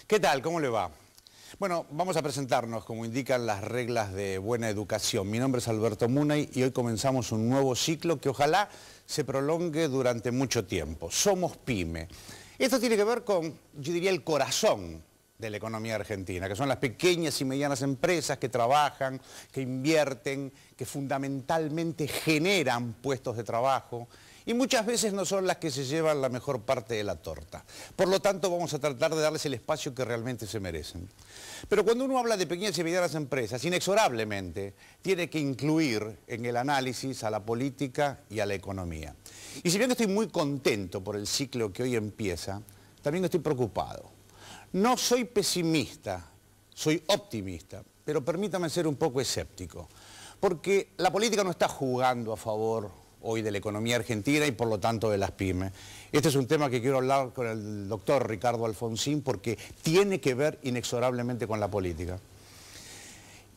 ¿Qué tal? ¿Cómo le va? Bueno, vamos a presentarnos como indican las reglas de buena educación. Mi nombre es Alberto Munay y hoy comenzamos un nuevo ciclo que ojalá se prolongue durante mucho tiempo. Somos PYME. Esto tiene que ver con, yo diría, el corazón de la economía argentina, que son las pequeñas y medianas empresas que trabajan, que invierten, que fundamentalmente generan puestos de trabajo y muchas veces no son las que se llevan la mejor parte de la torta. Por lo tanto, vamos a tratar de darles el espacio que realmente se merecen. Pero cuando uno habla de pequeñas y medianas empresas, inexorablemente tiene que incluir en el análisis a la política y a la economía. Y si bien estoy muy contento por el ciclo que hoy empieza, también estoy preocupado. No soy pesimista, soy optimista, pero permítame ser un poco escéptico, porque la política no está jugando a favor hoy de la economía argentina y por lo tanto de las pymes. Este es un tema que quiero hablar con el doctor Ricardo Alfonsín porque tiene que ver inexorablemente con la política.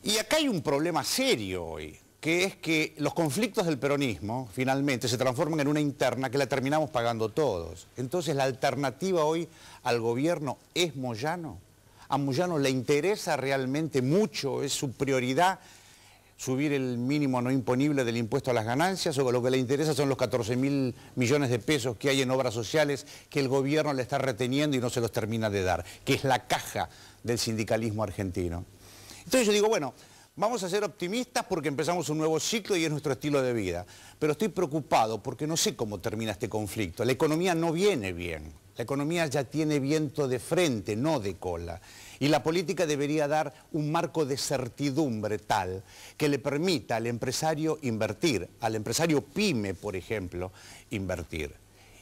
Y acá hay un problema serio hoy, que es que los conflictos del peronismo finalmente se transforman en una interna que la terminamos pagando todos. Entonces la alternativa hoy al gobierno es Moyano. A Moyano le interesa realmente mucho, es su prioridad subir el mínimo no imponible del impuesto a las ganancias, o lo que le interesa son los 14.000 millones de pesos que hay en obras sociales que el gobierno le está reteniendo y no se los termina de dar, que es la caja del sindicalismo argentino. Entonces yo digo, bueno, vamos a ser optimistas porque empezamos un nuevo ciclo y es nuestro estilo de vida, pero estoy preocupado porque no sé cómo termina este conflicto. La economía no viene bien, la economía ya tiene viento de frente, no de cola. Y la política debería dar un marco de certidumbre tal que le permita al empresario invertir, al empresario PYME, por ejemplo, invertir.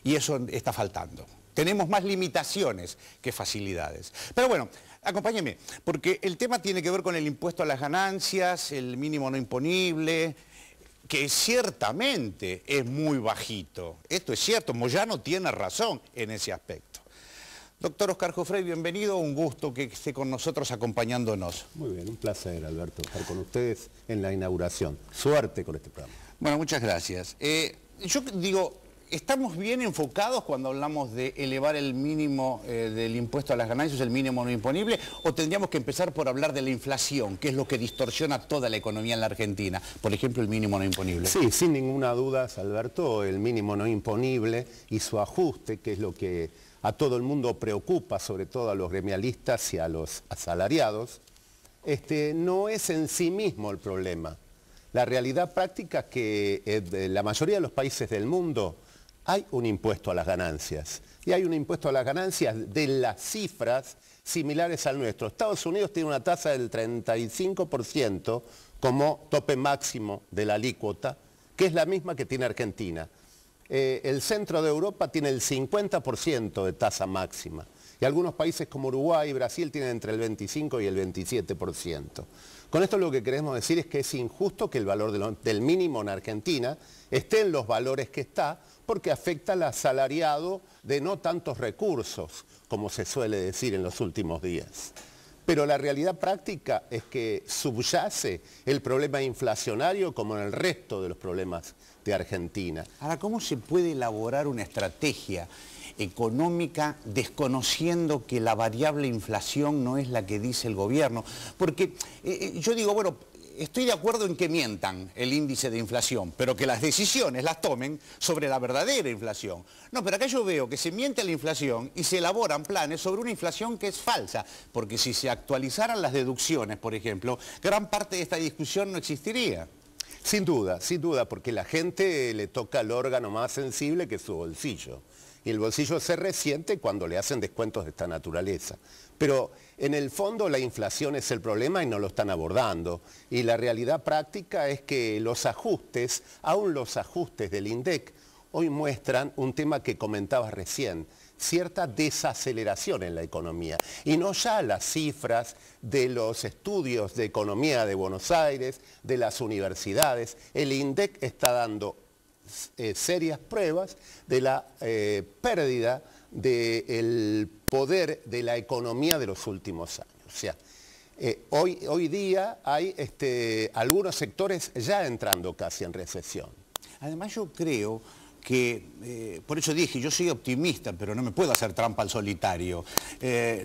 Y eso está faltando. Tenemos más limitaciones que facilidades. Pero bueno, acompáñeme, porque el tema tiene que ver con el impuesto a las ganancias, el mínimo no imponible, que ciertamente es muy bajito. Esto es cierto, Moyano tiene razón en ese aspecto. Doctor Oscar Jofrey, bienvenido, un gusto que esté con nosotros acompañándonos. Muy bien, un placer, Alberto, estar con ustedes en la inauguración. Suerte con este programa. Bueno, muchas gracias. Yo digo, ¿estamos bien enfocados cuando hablamos de elevar el mínimo del impuesto a las ganancias, el mínimo no imponible, o tendríamos que empezar por hablar de la inflación, que es lo que distorsiona toda la economía en la Argentina? Por ejemplo, el mínimo no imponible. Sí, sin ninguna duda, Alberto, el mínimo no imponible y su ajuste, que es lo que a todo el mundo preocupa, sobre todo a los gremialistas y a los asalariados, no es en sí mismo el problema. La realidad práctica es que en la mayoría de los países del mundo hay un impuesto a las ganancias. Y hay un impuesto a las ganancias de las cifras similares al nuestro. Estados Unidos tiene una tasa del 35% como tope máximo de la alícuota, que es la misma que tiene Argentina. El centro de Europa tiene el 50% de tasa máxima y algunos países como Uruguay y Brasil tienen entre el 25 y el 27%. Con esto lo que queremos decir es que es injusto que el valor del mínimo en Argentina esté en los valores que está porque afecta al asalariado de no tantos recursos, como se suele decir en los últimos días. Pero la realidad práctica es que subyace el problema inflacionario como en el resto de los problemas de Argentina. Ahora, ¿cómo se puede elaborar una estrategia económica desconociendo que la variable inflación no es la que dice el gobierno? Porque yo digo, bueno, estoy de acuerdo en que mientan el índice de inflación, pero que las decisiones las tomen sobre la verdadera inflación. No, pero acá yo veo que se miente la inflación y se elaboran planes sobre una inflación que es falsa, porque si se actualizaran las deducciones, por ejemplo, gran parte de esta discusión no existiría. Sin duda, porque la gente le toca el órgano más sensible que es su bolsillo. Y el bolsillo se resiente cuando le hacen descuentos de esta naturaleza. Pero en el fondo la inflación es el problema y no lo están abordando. Y la realidad práctica es que los ajustes, aún los ajustes del INDEC, hoy muestran un tema que comentabas recién, cierta desaceleración en la economía. Y no ya las cifras de los estudios de economía de Buenos Aires, de las universidades. El INDEC está dando serias pruebas de la pérdida del poder de la economía de los últimos años. O sea, hoy día hay algunos sectores ya entrando casi en recesión. Además yo creo, que, por eso dije, yo soy optimista, pero no me puedo hacer trampa al solitario.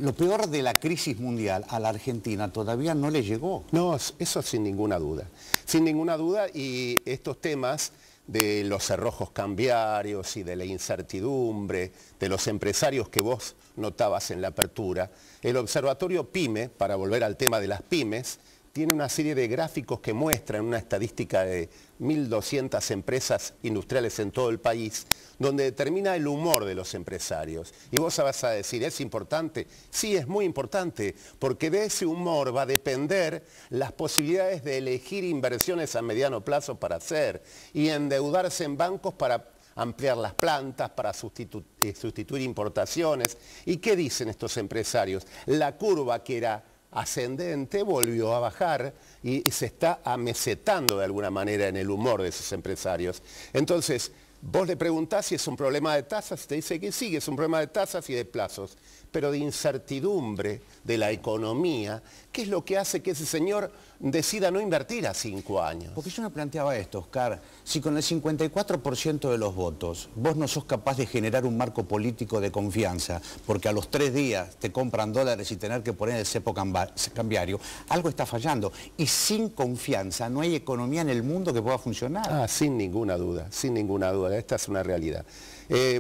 Lo peor de la crisis mundial a la Argentina todavía no le llegó. No, eso sin ninguna duda. Sin ninguna duda, y estos temas de los cerrojos cambiarios y de la incertidumbre, de los empresarios que vos notabas en la apertura, el Observatorio PYME, para volver al tema de las pymes, tiene una serie de gráficos que muestran una estadística de 1.200 empresas industriales en todo el país, donde determina el humor de los empresarios. Y vos vas a decir, ¿es importante? Sí, es muy importante, porque de ese humor va a depender las posibilidades de elegir inversiones a mediano plazo para hacer y endeudarse en bancos para ampliar las plantas, para sustituir importaciones. ¿Y qué dicen estos empresarios? La curva que era ascendente volvió a bajar y se está amesetando de alguna manera en el humor de esos empresarios. Entonces, vos le preguntás si es un problema de tasas, te dice que sí, es un problema de tasas y de plazos, pero de incertidumbre de la economía, ¿qué es lo que hace que ese señor decida no invertir a 5 años? Porque yo me planteaba esto, Oscar, si con el 54% de los votos vos no sos capaz de generar un marco político de confianza, porque a los 3 días te compran dólares y tener que poner el cepo cambiario, algo está fallando. Y sin confianza no hay economía en el mundo que pueda funcionar. Ah, sin ninguna duda, esta es una realidad.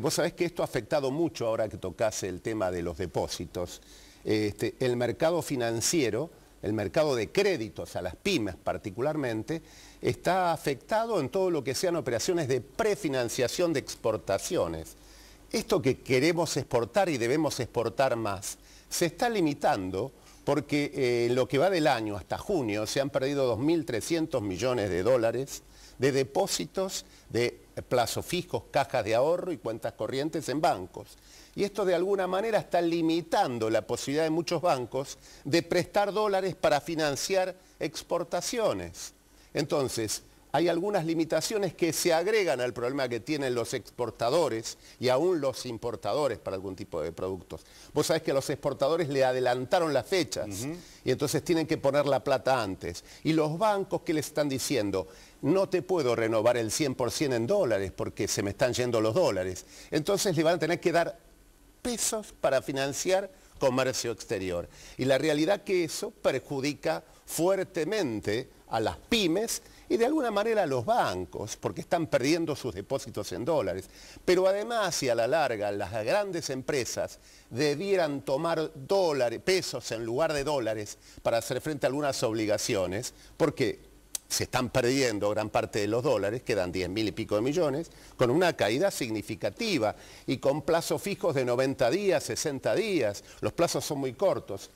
Vos sabés que esto ha afectado mucho ahora que tocase el tema de los depósitos. El mercado financiero, el mercado de créditos a las pymes particularmente, está afectado en todo lo que sean operaciones de prefinanciación de exportaciones. Esto que queremos exportar y debemos exportar más, se está limitando porque en lo que va del año hasta junio se han perdido 2.300 millones de dólares de depósitos de plazos fijos, cajas de ahorro y cuentas corrientes en bancos. Y esto de alguna manera está limitando la posibilidad de muchos bancos de prestar dólares para financiar exportaciones. Entonces, hay algunas limitaciones que se agregan al problema que tienen los exportadores y aún los importadores para algún tipo de productos. Vos sabés que a los exportadores le adelantaron las fechas y entonces tienen que poner la plata antes. Y los bancos, ¿qué les están diciendo? No te puedo renovar el 100% en dólares porque se me están yendo los dólares. Entonces le van a tener que dar pesos para financiar comercio exterior. Y la realidad que eso perjudica fuertemente a las pymes y de alguna manera a los bancos, porque están perdiendo sus depósitos en dólares. Pero además, y a la larga, las grandes empresas debieran tomar pesos en lugar de dólares para hacer frente a algunas obligaciones, porque se están perdiendo gran parte de los dólares, quedan 10.000 y pico de millones, con una caída significativa y con plazos fijos de 90 días, 60 días, los plazos son muy cortos.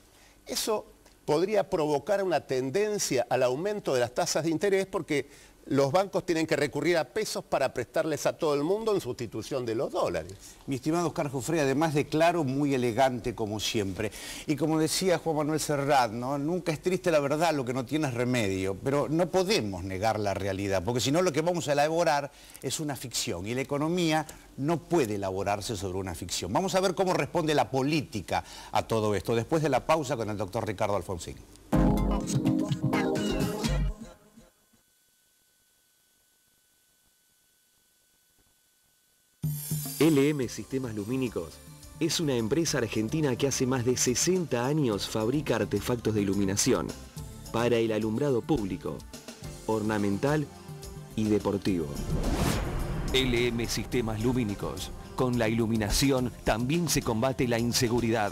Eso podría provocar una tendencia al aumento de las tasas de interés porque los bancos tienen que recurrir a pesos para prestarles a todo el mundo en sustitución de los dólares. Mi estimado Oscar Jofré, además de claro, muy elegante como siempre. Y como decía Juan Manuel Serrat, ¿no? Nunca es triste la verdad, lo que no tiene es remedio. Pero no podemos negar la realidad, porque si no lo que vamos a elaborar es una ficción. Y la economía no puede elaborarse sobre una ficción. Vamos a ver cómo responde la política a todo esto, después de la pausa con el doctor Ricardo Alfonsín. LM Sistemas Lumínicos es una empresa argentina que hace más de 60 años fabrica artefactos de iluminación para el alumbrado público, ornamental y deportivo. LM Sistemas Lumínicos. Con la iluminación también se combate la inseguridad.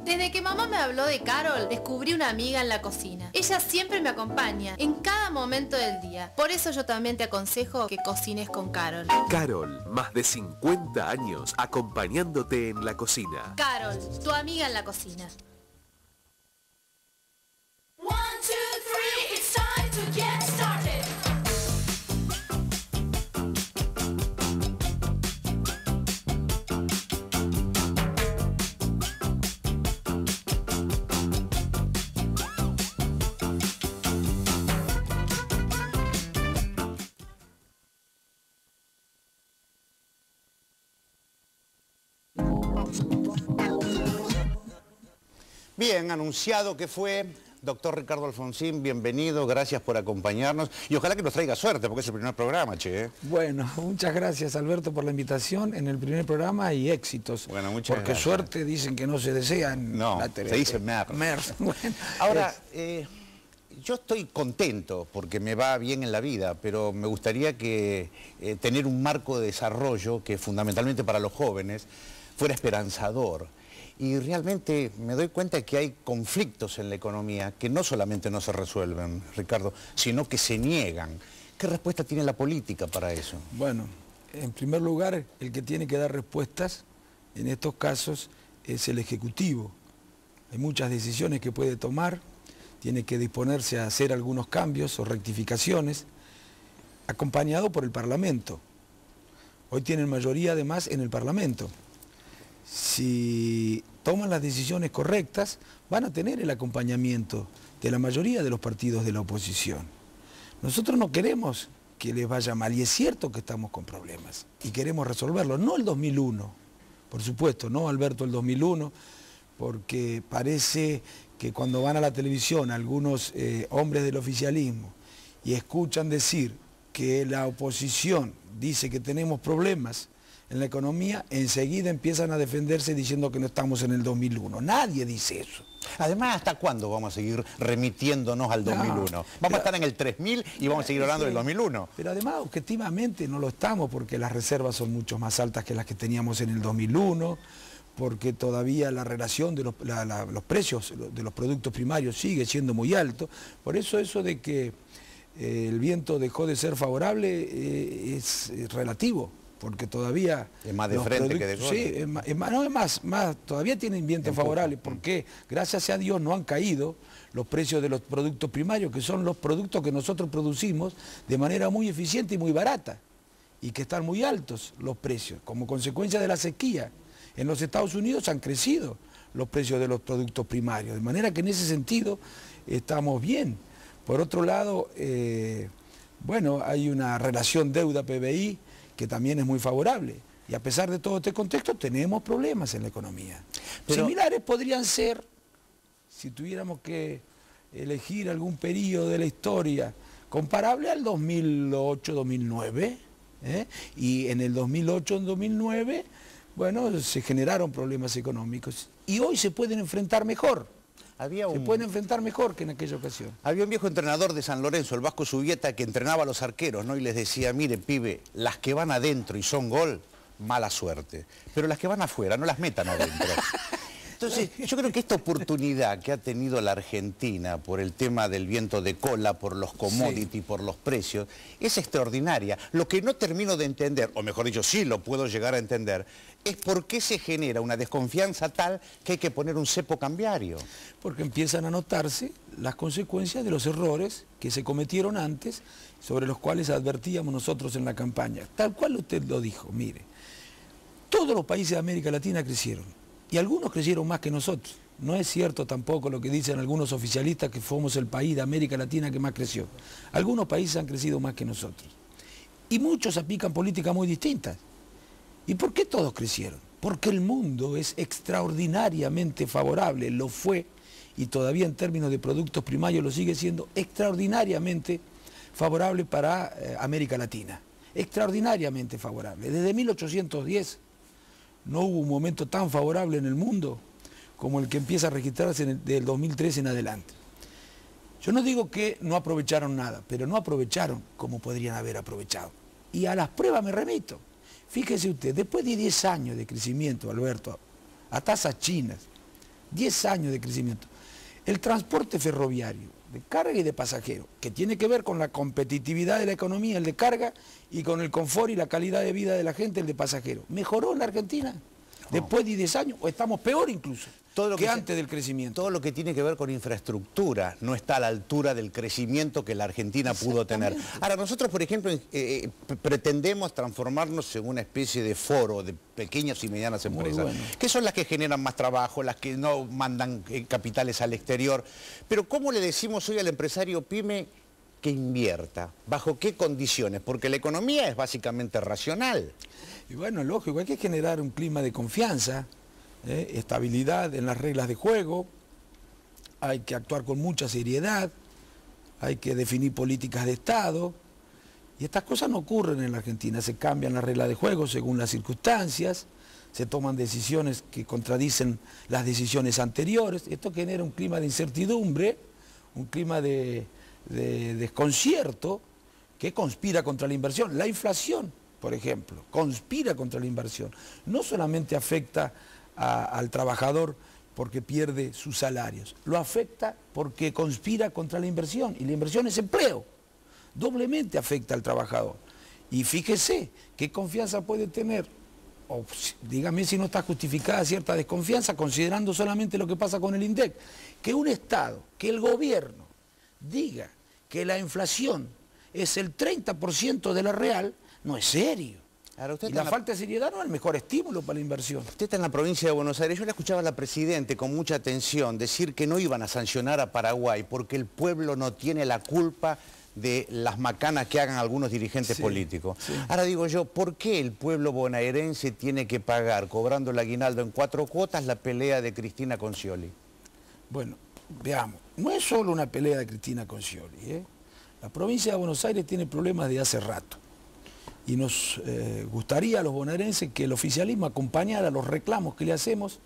Desde que mamá me habló de Carol, descubrí una amiga en la cocina. Ella siempre me acompaña, en cada momento del día. Por eso yo también te aconsejo que cocines con Carol. Carol, más de 50 años acompañándote en la cocina. Carol, tu amiga en la cocina. 1, 2, 3, it's time to get started. Bien, anunciado que fue, Doctor Ricardo Alfonsín, bienvenido, gracias por acompañarnos y ojalá que nos traiga suerte porque es el primer programa, che. Bueno, muchas gracias Alberto por la invitación en el primer programa y éxitos. Bueno, muchas porque gracias. suerte dicen que no se desea en No, la tele. se dice mer. Bueno, Ahora, yo estoy contento porque me va bien en la vida, pero me gustaría que tener un marco de desarrollo que fundamentalmente para los jóvenes fuera esperanzador. Y realmente me doy cuenta que hay conflictos en la economía que no solamente no se resuelven, Ricardo, sino que se niegan. ¿Qué respuesta tiene la política para eso? Bueno, en primer lugar, el que tiene que dar respuestas en estos casos es el Ejecutivo. Hay muchas decisiones que puede tomar, tiene que disponerse a hacer algunos cambios o rectificaciones, acompañado por el Parlamento. Hoy tienen mayoría además en el Parlamento. Si toman las decisiones correctas, van a tener el acompañamiento de la mayoría de los partidos de la oposición. Nosotros no queremos que les vaya mal, y es cierto que estamos con problemas, y queremos resolverlos, no el 2001, por supuesto, no Alberto el 2001, porque parece que cuando van a la televisión algunos hombres del oficialismo y escuchan decir que la oposición dice que tenemos problemas en la economía, enseguida empiezan a defenderse diciendo que no estamos en el 2001. Nadie dice eso. Además, ¿hasta cuándo vamos a seguir remitiéndonos al 2001? Vamos a estar en el 3000 y vamos a seguir hablando del 2001. Pero además, objetivamente no lo estamos porque las reservas son mucho más altas que las que teníamos en el 2001, porque todavía la relación de los precios de los productos primarios sigue siendo muy alto. Por eso de que el viento dejó de ser favorable es relativo. Porque todavía... Es más de frente que de cola. Sí, todavía tienen viento favorable, porque gracias a Dios no han caído los precios de los productos primarios, que son los productos que nosotros producimos de manera muy eficiente y muy barata, y que están muy altos los precios, como consecuencia de la sequía. En los Estados Unidos han crecido los precios de los productos primarios, de manera que en ese sentido estamos bien. Por otro lado, bueno, hay una relación deuda-PBI, que también es muy favorable. Y a pesar de todo este contexto, tenemos problemas en la economía. Similares podrían ser, si tuviéramos que elegir algún periodo de la historia, comparable al 2008-2009, y en el 2008-2009, bueno, se generaron problemas económicos. Y hoy se pueden enfrentar mejor. Se pueden enfrentar mejor que en aquella ocasión. Había un viejo entrenador de San Lorenzo, el Vasco Zubieta, que entrenaba a los arqueros, ¿no? Y les decía, mire, pibe, las que van adentro y son gol, mala suerte. Pero las que van afuera, no las metan adentro. Entonces, yo creo que esta oportunidad que ha tenido la Argentina por el tema del viento de cola, por los commodities, por los precios, es extraordinaria. Lo que no termino de entender, o mejor dicho, sí lo puedo llegar a entender, es por qué se genera una desconfianza tal que hay que poner un cepo cambiario. Porque empiezan a notarse las consecuencias de los errores que se cometieron antes, sobre los cuales advertíamos nosotros en la campaña. Tal cual usted lo dijo, mire, todos los países de América Latina crecieron. Y algunos crecieron más que nosotros. No es cierto tampoco lo que dicen algunos oficialistas que fuimos el país de América Latina que más creció. Algunos países han crecido más que nosotros. Y muchos aplican políticas muy distintas. ¿Y por qué todos crecieron? Porque el mundo es extraordinariamente favorable, lo fue, y todavía en términos de productos primarios lo sigue siendo extraordinariamente favorable para América Latina. Extraordinariamente favorable. Desde 1810... no hubo un momento tan favorable en el mundo como el que empieza a registrarse del 2003 en adelante. Yo no digo que no aprovecharon nada, pero no aprovecharon como podrían haber aprovechado. Y a las pruebas me remito. Fíjese usted, después de 10 años de crecimiento, Alberto, a tasas chinas, 10 años de crecimiento, el transporte ferroviario de carga y de pasajero, que tiene que ver con la competitividad de la economía, el de carga, y con el confort y la calidad de vida de la gente, el de pasajero. ¿Mejoró en la Argentina? Después de 10 años, o estamos peor incluso que antes del crecimiento. Todo lo que tiene que ver con infraestructura no está a la altura del crecimiento que la Argentina pudo tener. Ahora, nosotros, por ejemplo, pretendemos transformarnos en una especie de foro de pequeñas y medianas empresas, que son las que generan más trabajo, las que no mandan capitales al exterior. Pero ¿cómo le decimos hoy al empresario pyme que invierta? ¿Bajo qué condiciones? Porque la economía es básicamente racional. Y bueno, lógico, hay que generar un clima de confianza, estabilidad en las reglas de juego, hay que actuar con mucha seriedad, hay que definir políticas de Estado, y estas cosas no ocurren en la Argentina, se cambian las reglas de juego según las circunstancias, se toman decisiones que contradicen las decisiones anteriores, esto genera un clima de incertidumbre, un clima de desconcierto que conspira contra la inversión. La inflación, por ejemplo, conspira contra la inversión, no solamente afecta al trabajador porque pierde sus salarios, lo afecta porque conspira contra la inversión, y la inversión es empleo, doblemente afecta al trabajador. Y fíjese, ¿qué confianza puede tener? O dígame si no está justificada cierta desconfianza, considerando solamente lo que pasa con el INDEC, que un Estado, que el gobierno diga que la inflación es el 30% de la real, no es serio. Ahora, Y la falta de seriedad no es el mejor estímulo para la inversión. Usted está en la provincia de Buenos Aires. Yo le escuchaba a la Presidente con mucha atención decir que no iban a sancionar a Paraguay porque el pueblo no tiene la culpa de las macanas que hagan algunos dirigentes políticos. Sí. Ahora digo yo, ¿por qué el pueblo bonaerense tiene que pagar, cobrando el aguinaldo en 4 cuotas, la pelea de Cristina con Scioli? Bueno, veamos, no es solo una pelea de Cristina con Scioli, ¿eh? La provincia de Buenos Aires tiene problemas de hace rato. Y nos gustaría a los bonaerenses que el oficialismo acompañara los reclamos que le hacemos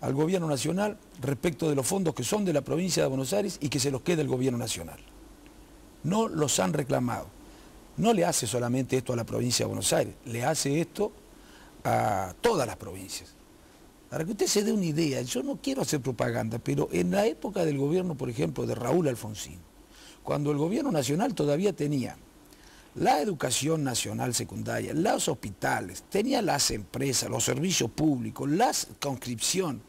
al gobierno nacional respecto de los fondos que son de la provincia de Buenos Aires y que se los quede el gobierno nacional. No los han reclamado. No le hace solamente esto a la provincia de Buenos Aires, le hace esto a todas las provincias. Para que usted se dé una idea, yo no quiero hacer propaganda, pero en la época del gobierno, por ejemplo, de Raúl Alfonsín, cuando el gobierno nacional todavía tenía la educación nacional secundaria, los hospitales, tenía las empresas, los servicios públicos, la conscripción.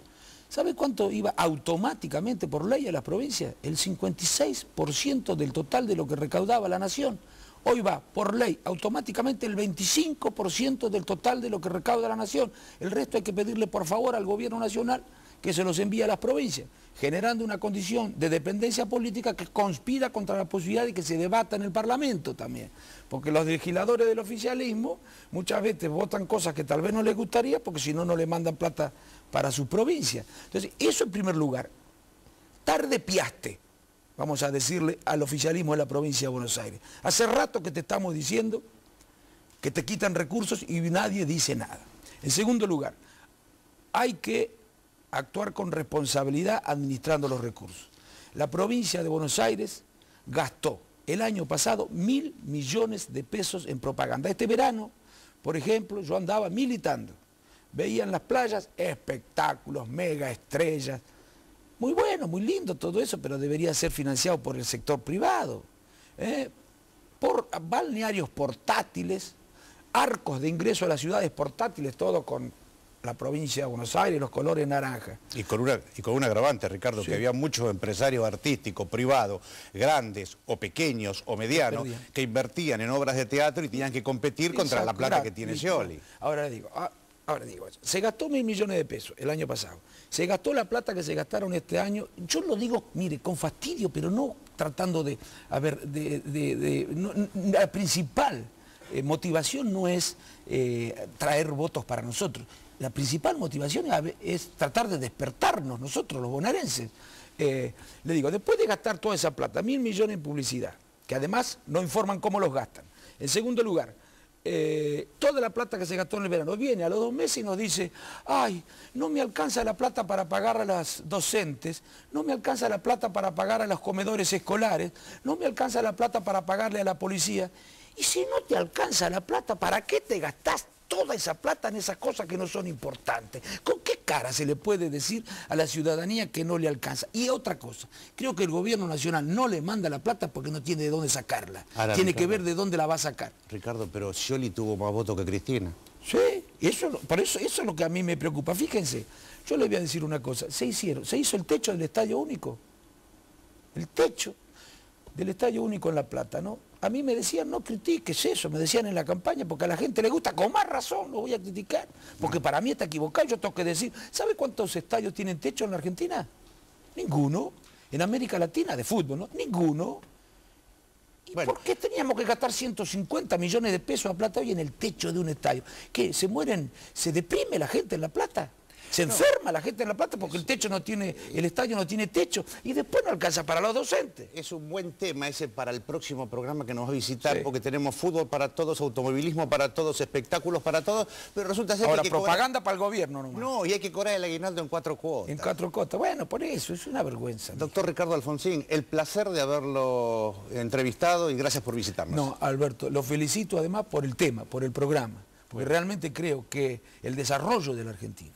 ¿Sabe cuánto iba automáticamente por ley a las provincias? El 56% del total de lo que recaudaba la nación. Hoy va por ley automáticamente el 25% del total de lo que recauda la nación. El resto hay que pedirle por favor al gobierno nacional que se los envíe a las provincias, generando una condición de dependencia política que conspira contra la posibilidad de que se debata en el Parlamento también. Porque los legisladores del oficialismo muchas veces votan cosas que tal vez no les gustaría porque si no, no le mandan plata para su provincia. Entonces, eso en primer lugar. Tarde piaste, vamos a decirle al oficialismo de la provincia de Buenos Aires. Hace rato que te estamos diciendo que te quitan recursos y nadie dice nada. En segundo lugar, hay que actuar con responsabilidad administrando los recursos. La provincia de Buenos Aires gastó el año pasado 1.000 millones de pesos en propaganda. Este verano, por ejemplo, yo andaba militando. Veía en las playas espectáculos, mega estrellas. Muy bueno, muy lindo todo eso, pero debería ser financiado por el sector privado. Por balnearios portátiles, arcos de ingreso a las ciudades portátiles, todo con la provincia de Buenos Aires, los colores naranja. Y con un agravante, Ricardo, Sí. que había muchos empresarios artísticos, privados, grandes o pequeños o medianos, que invertían en obras de teatro y tenían que competir contra la plata que tiene Scioli. Ahora digo, se gastó 1.000 millones de pesos el año pasado. Se gastó la plata que se gastaron este año. Yo lo digo, mire, con fastidio, pero no tratando de... la principal motivación no es traer votos para nosotros. La principal motivación es tratar de despertarnos nosotros, los bonaerenses. Le digo, después de gastar toda esa plata, 1.000 millones en publicidad, que además no informan cómo los gastan. En segundo lugar, toda la plata que se gastó en el verano viene a los 2 meses y nos dice, ay, no me alcanza la plata para pagar a las docentes, no me alcanza la plata para pagar a los comedores escolares, no me alcanza la plata para pagarle a la policía. Y si no te alcanza la plata, ¿para qué te gastás toda esa plata en esas cosas que no son importantes? ¿Con qué cara se le puede decir a la ciudadanía que no le alcanza? Y otra cosa, creo que el gobierno nacional no le manda la plata porque no tiene de dónde sacarla. Ahora, tiene Ricardo, que ver de dónde la va a sacar. Ricardo, pero Scioli tuvo más votos que Cristina. Sí, por eso es lo que a mí me preocupa. Fíjense, yo les voy a decir una cosa, se hizo el techo del Estadio Único. El techo del Estadio Único en La Plata, ¿no? A mí me decían, no critiques eso, me decían en la campaña, porque a la gente le gusta, con más razón lo voy a criticar, porque para mí está equivocado, yo tengo que decir, ¿sabe cuántos estadios tienen techo en la Argentina? Ninguno. En América Latina, de fútbol, ¿no? Ninguno. ¿Y Bueno. por qué teníamos que gastar 150 millones de pesos a Plata hoy en el techo de un estadio? ¿Qué? ¿Se mueren? ¿Se deprime la gente en La Plata? Se enferma la gente en La Plata porque el estadio no tiene techo y después no alcanza para los docentes. Es un buen tema ese para el próximo programa que nos va a visitar, Sí. porque tenemos fútbol para todos, automovilismo para todos, espectáculos para todos, pero resulta ser Ahora, que hay que propaganda para el gobierno nomás. No, y hay que cobrar el aguinaldo en 4 cuotas. En 4 cotas. Bueno, por eso, es una vergüenza. Doctor Ricardo Alfonsín, el placer de haberlo entrevistado y gracias por visitarnos. No, Alberto, lo felicito además por el tema, por el programa, porque realmente creo que el desarrollo de la Argentina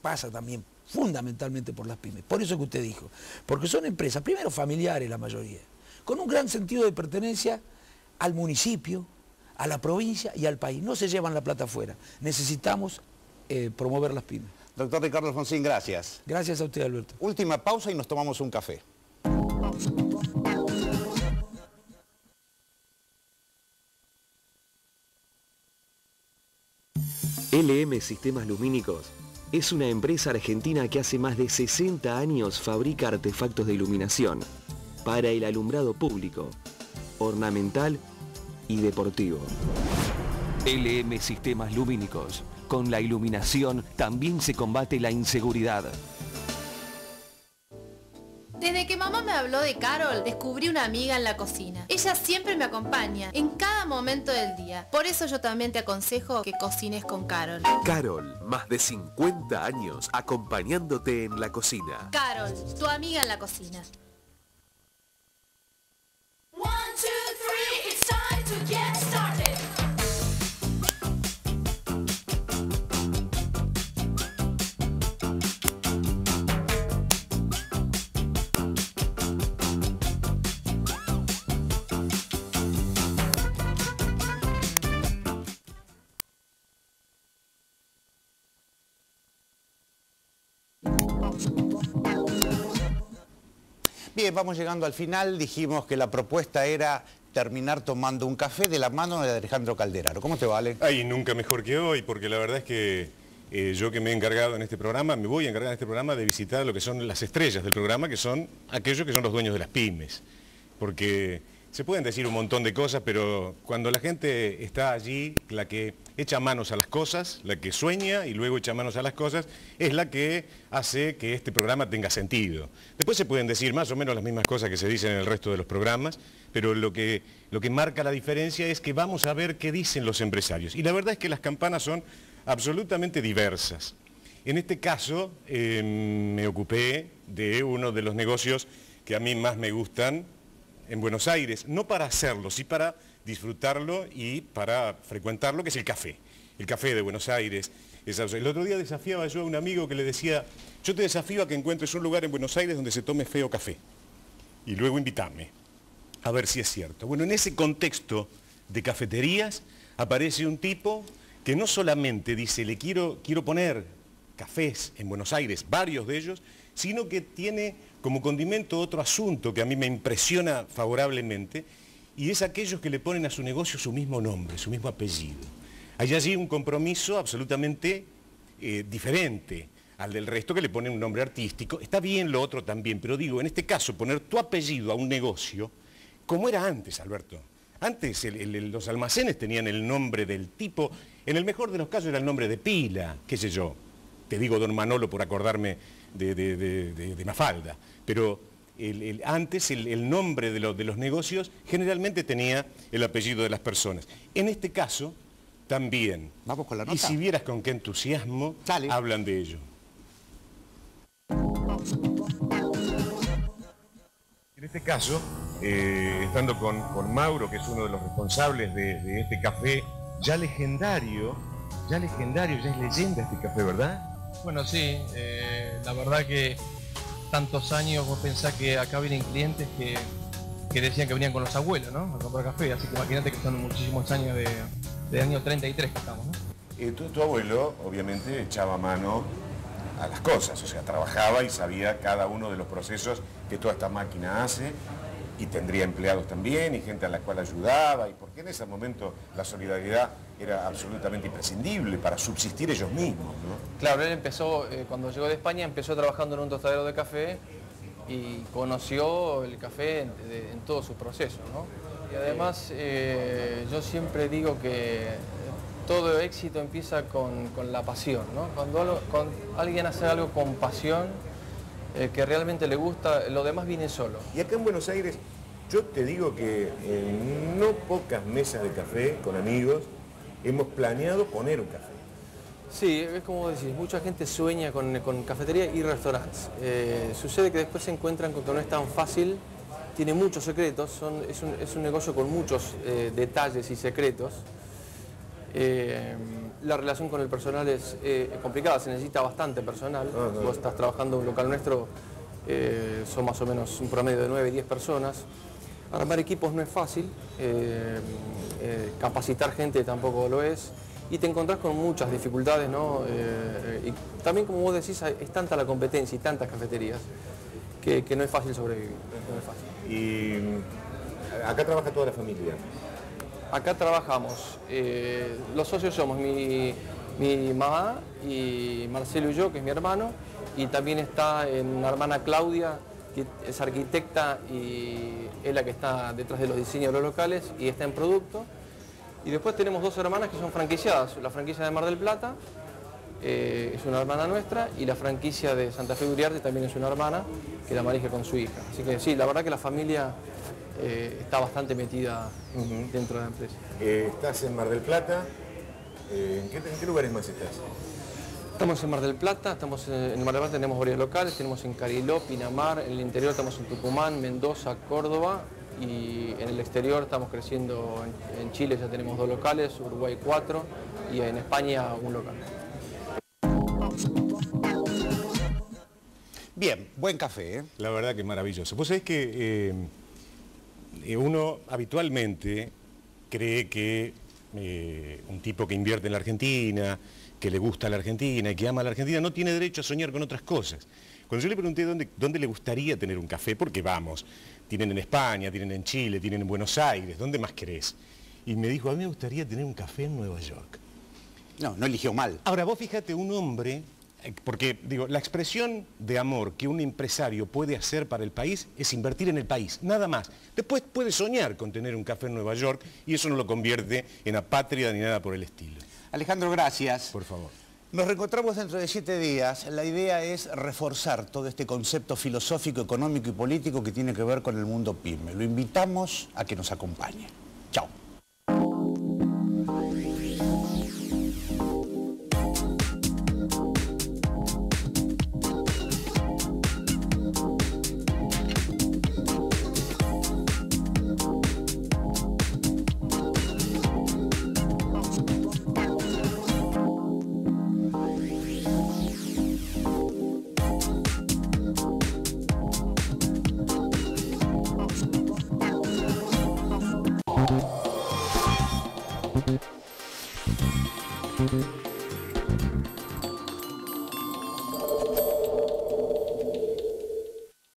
pasa también fundamentalmente por las pymes. Por eso que usted dijo, porque son empresas, primero familiares la mayoría, con un gran sentido de pertenencia al municipio, a la provincia y al país. No se llevan la plata afuera. Necesitamos promover las pymes. Doctor Ricardo Alfonsín, gracias. Gracias a usted, Alberto. Última pausa y nos tomamos un café. LM Sistemas Lumínicos es una empresa argentina que hace más de 60 años fabrica artefactos de iluminación para el alumbrado público, ornamental y deportivo. LM Sistemas Lumínicos. Con la iluminación también se combate la inseguridad. Desde que mamá me habló de Carol, descubrí una amiga en la cocina. Ella siempre me acompaña, en cada momento del día. Por eso yo también te aconsejo que cocines con Carol. Carol, más de 50 años acompañándote en la cocina. Carol, tu amiga en la cocina. 1, 2, 3, it's time to get started. Bien, vamos llegando al final. Dijimos que la propuesta era terminar tomando un café de la mano de Alejandro Calderaro. ¿Cómo te vale? Ay, nunca mejor que hoy, porque la verdad es que yo que me he encargado en este programa, me voy a encargar en este programa de visitar lo que son las estrellas del programa, que son aquellos que son los dueños de las pymes. Porque se pueden decir un montón de cosas, pero cuando la gente está allí, la que echa manos a las cosas, la que sueña y luego echa manos a las cosas, es la que hace que este programa tenga sentido. Después se pueden decir más o menos las mismas cosas que se dicen en el resto de los programas, pero lo que marca la diferencia es que vamos a ver qué dicen los empresarios. Y la verdad es que las campanas son absolutamente diversas. En este caso me ocupé de uno de los negocios que a mí más me gustan en Buenos Aires, no para hacerlo, sí para disfrutarlo y para frecuentarlo, que es el café. El café de Buenos Aires. El otro día desafiaba yo a un amigo que le decía, yo te desafío a que encuentres un lugar en Buenos Aires donde se tome feo café. Y luego invítame, a ver si es cierto. Bueno, en ese contexto de cafeterías aparece un tipo que no solamente dice, quiero poner cafés en Buenos Aires, varios de ellos, sino que tiene como condimento otro asunto que a mí me impresiona favorablemente, y es aquellos que le ponen a su negocio su mismo nombre, su mismo apellido. Hay allí un compromiso absolutamente diferente al del resto, que le ponen un nombre artístico. Está bien lo otro también, pero digo, en este caso, poner tu apellido a un negocio, como era antes, Alberto. Antes los almacenes tenían el nombre del tipo, en el mejor de los casos era el nombre de pila, qué sé yo. Te digo Don Manolo por acordarme de Mafalda, pero antes el nombre de los negocios generalmente tenía el apellido de las personas. En este caso, también. Vamos con la nota. Y si vieras con qué entusiasmo hablan de ello. En este caso, estando con Mauro, que es uno de los responsables de este café, ya legendario, ya es leyenda este café, ¿verdad? Bueno, sí, la verdad que tantos años, vos pensás que acá vienen clientes que decían que venían con los abuelos, ¿no? A comprar café, así que imagínate que son muchísimos años de año 33 que estamos, ¿no? Tu abuelo, obviamente, echaba mano a las cosas, o sea, trabajaba y sabía cada uno de los procesos que toda esta máquina hace, y tendría empleados también y gente a la cual ayudaba, y porque en ese momento la solidaridad era absolutamente imprescindible para subsistir ellos mismos, ¿no? Claro, él empezó, cuando llegó de España, empezó trabajando en un tostadero de café y conoció el café en todos sus procesos, ¿no? Y además, yo siempre digo que todo éxito empieza con la pasión, ¿no? Cuando alguien hace algo con pasión, que realmente le gusta, lo demás viene solo. Y acá en Buenos Aires, yo te digo que en no pocas mesas de café con amigos hemos planeado poner un café. Sí, es como decís, mucha gente sueña con cafetería y restaurantes. Sucede que después se encuentran con que no es tan fácil, tiene muchos secretos, es un negocio con muchos detalles y secretos. La relación con el personal es complicada, se necesita bastante personal. Vos estás trabajando en un local nuestro, son más o menos un promedio de 9, 10 personas. Armar equipos no es fácil, capacitar gente tampoco lo es. Y te encontrás con muchas dificultades, ¿no? Y también, como vos decís, es tanta la competencia y tantas cafeterías que no es fácil sobrevivir. No es fácil. Y acá trabaja toda la familia. Acá trabajamos, los socios somos mi mamá y Marcelo y yo, que es mi hermano, y también está una hermana Claudia, que es arquitecta y es la que está detrás de los diseños de los locales y está en producto. Y después tenemos 2 hermanas que son franquiciadas, la franquicia de Mar del Plata, es una hermana nuestra, y la franquicia de Santa Fe de Uriarte también es una hermana que la maneja con su hija. Así que sí, la verdad que la familia está bastante metida dentro de la empresa. Estás en Mar del Plata, ¿en qué lugares más estás? Estamos en Mar del Plata, en Mar del Plata tenemos varios locales, tenemos en Cariló, Pinamar, en el interior estamos en Tucumán, Mendoza, Córdoba, y en el exterior estamos creciendo, en Chile ya tenemos 2 locales, Uruguay 4 y en España 1 local. Bien, buen café, ¿eh? La verdad que es maravilloso. Vos sabés que uno habitualmente cree que un tipo que invierte en la Argentina, que le gusta la Argentina y que ama a la Argentina, no tiene derecho a soñar con otras cosas. Cuando yo le pregunté dónde le gustaría tener un café, porque vamos, tienen en España, tienen en Chile, tienen en Buenos Aires, ¿dónde más querés? Y me dijo, a mí me gustaría tener un café en Nueva York. No eligió mal. Ahora, vos fíjate, un hombre, porque digo, la expresión de amor que un empresario puede hacer para el país es invertir en el país, nada más. Después puede soñar con tener un café en Nueva York y eso no lo convierte en apátrida ni nada por el estilo. Alejandro, gracias. Por favor. Nos reencontramos dentro de 7 días. La idea es reforzar todo este concepto filosófico, económico y político que tiene que ver con el mundo pyme. Lo invitamos a que nos acompañe. Chao.